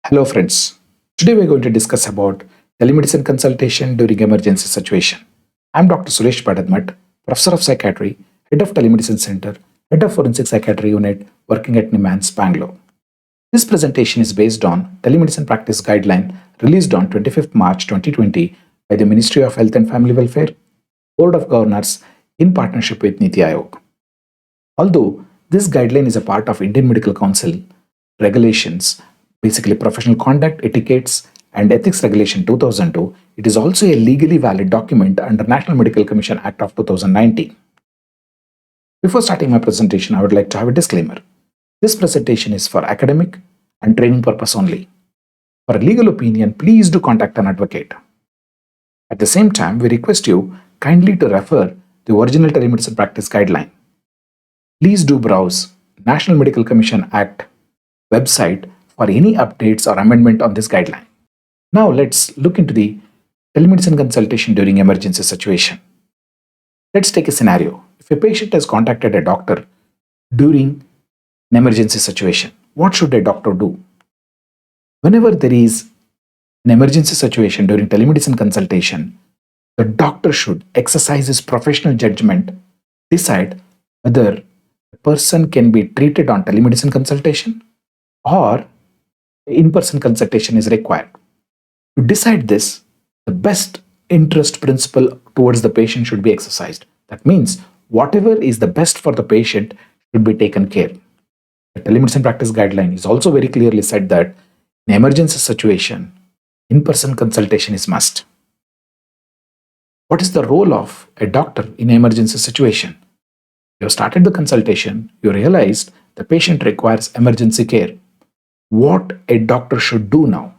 Hello friends, today we're going to discuss about telemedicine consultation during emergency situation. I'm Dr. Suresh Padadmat, Professor of Psychiatry, Head of Telemedicine Center, Head of Forensic Psychiatry Unit working at NIMANS, Bangalore. This presentation is based on Telemedicine Practice Guideline released on 25th March 2020 by the Ministry of Health and Family Welfare, Board of Governors in partnership with Niti Aayog. Although this guideline is a part of Indian Medical Council regulations, basically professional conduct, etiquettes, and ethics regulation 2002, it is also a legally valid document under National Medical Commission Act of 2019. Before starting my presentation, I would like to have a disclaimer. This presentation is for academic and training purpose only. For a legal opinion, please do contact an advocate. At the same time, we request you kindly to refer the original telemedicine practice guideline. Please do browse National Medical Commission Act website for any updates or amendment on this guideline. Now let's look into the telemedicine consultation during emergency situation. Let's take a scenario. If a patient has contacted a doctor during an emergency situation, what should a doctor do? Whenever there is an emergency situation during telemedicine consultation, the doctor should exercise his professional judgment, decide whether the person can be treated on telemedicine consultation or in-person consultation is required. To decide this, the best interest principle towards the patient should be exercised. That means whatever is the best for the patient should be taken care. The telemedicine practice guideline is also very clearly said that in emergency situation, in-person consultation is must. What is the role of a doctor in an emergency situation? You have started the consultation, you realized the patient requires emergency care. What a doctor should do now?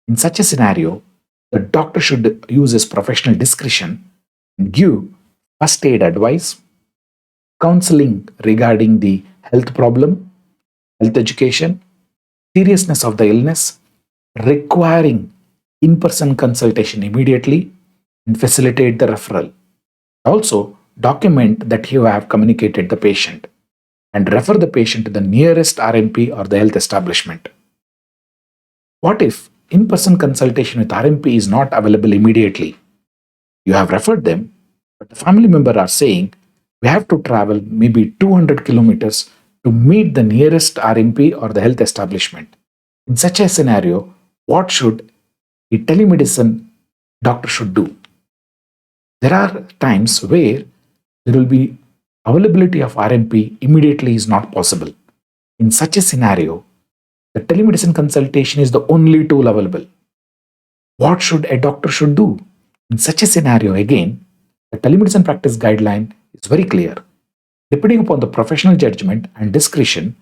In such a scenario, the doctor should use his professional discretion and give first aid advice, counseling regarding the health problem, health education, seriousness of the illness, requiring in-person consultation immediately, and facilitate the referral. Also, document that you have communicated the patient and refer the patient to the nearest RMP or the health establishment. What if in-person consultation with RMP is not available immediately? You have referred them, but the family member are saying, we have to travel maybe 200 kilometers to meet the nearest RMP or the health establishment. In such a scenario, what should a telemedicine doctor should do? There are times where there will be availability of RMP immediately is not possible. In such a scenario, the telemedicine consultation is the only tool available. What should a doctor should do? In such a scenario, again, the telemedicine practice guideline is very clear. Depending upon the professional judgment and discretion,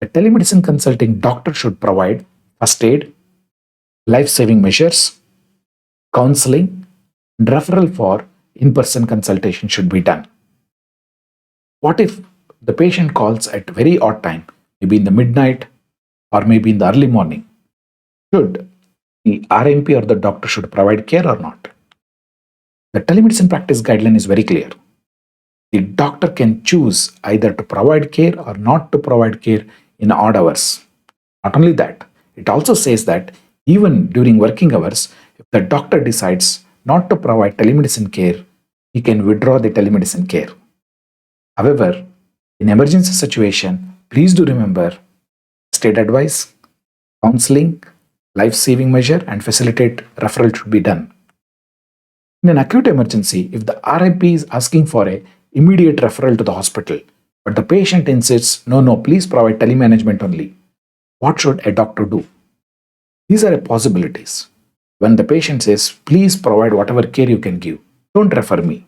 the telemedicine consulting doctor should provide first aid, life-saving measures, counseling, and referral for in-person consultation should be done. What if the patient calls at very odd time, maybe in the midnight or maybe in the early morning? Should the RMP or the doctor should provide care or not? The telemedicine practice guideline is very clear. The doctor can choose either to provide care or not to provide care in odd hours. Not only that, it also says that even during working hours, if the doctor decides not to provide telemedicine care, he can withdraw the telemedicine care. However, in emergency situation, please do remember state advice, counseling, life-saving measure, and facilitate referral should be done. In an acute emergency, if the RMP is asking for a immediate referral to the hospital, but the patient insists, no, please provide telemanagement only, what should a doctor do? These are possibilities. When the patient says, please provide whatever care you can give, don't refer me.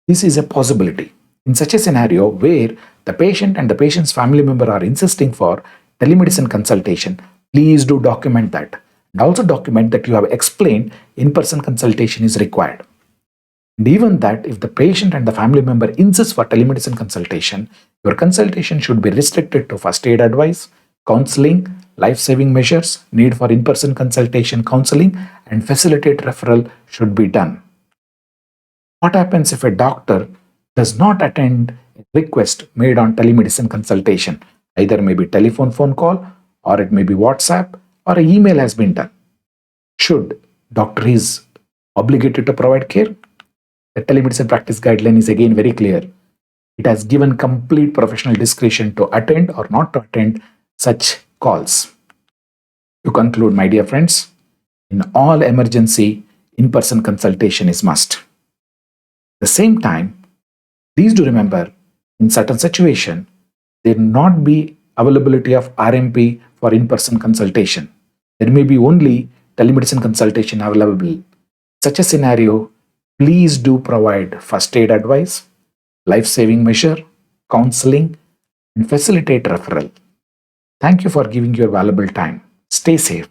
This is a possibility. In such a scenario where the patient and the patient's family member are insisting for telemedicine consultation, please do document that. And also document that you have explained in-person consultation is required. And even that if the patient and the family member insists for telemedicine consultation, your consultation should be restricted to first aid advice, counseling, life-saving measures, need for in-person consultation counseling, and facilitate referral should be done. What happens if a doctor does not attend a request made on telemedicine consultation? Either maybe telephone phone call, or it may be WhatsApp, or an email has been done. Should doctor is obligated to provide care? The telemedicine practice guideline is again very clear. It has given complete professional discretion to attend or not to attend such calls. To conclude, my dear friends, in all emergency, in-person consultation is must. At the same time, please do remember, in certain situation, there not be availability of RMP for in-person consultation. There may be only telemedicine consultation available. In such a scenario, please do provide first aid advice, life-saving measure, counseling, and facilitate referral. Thank you for giving your valuable time. Stay safe.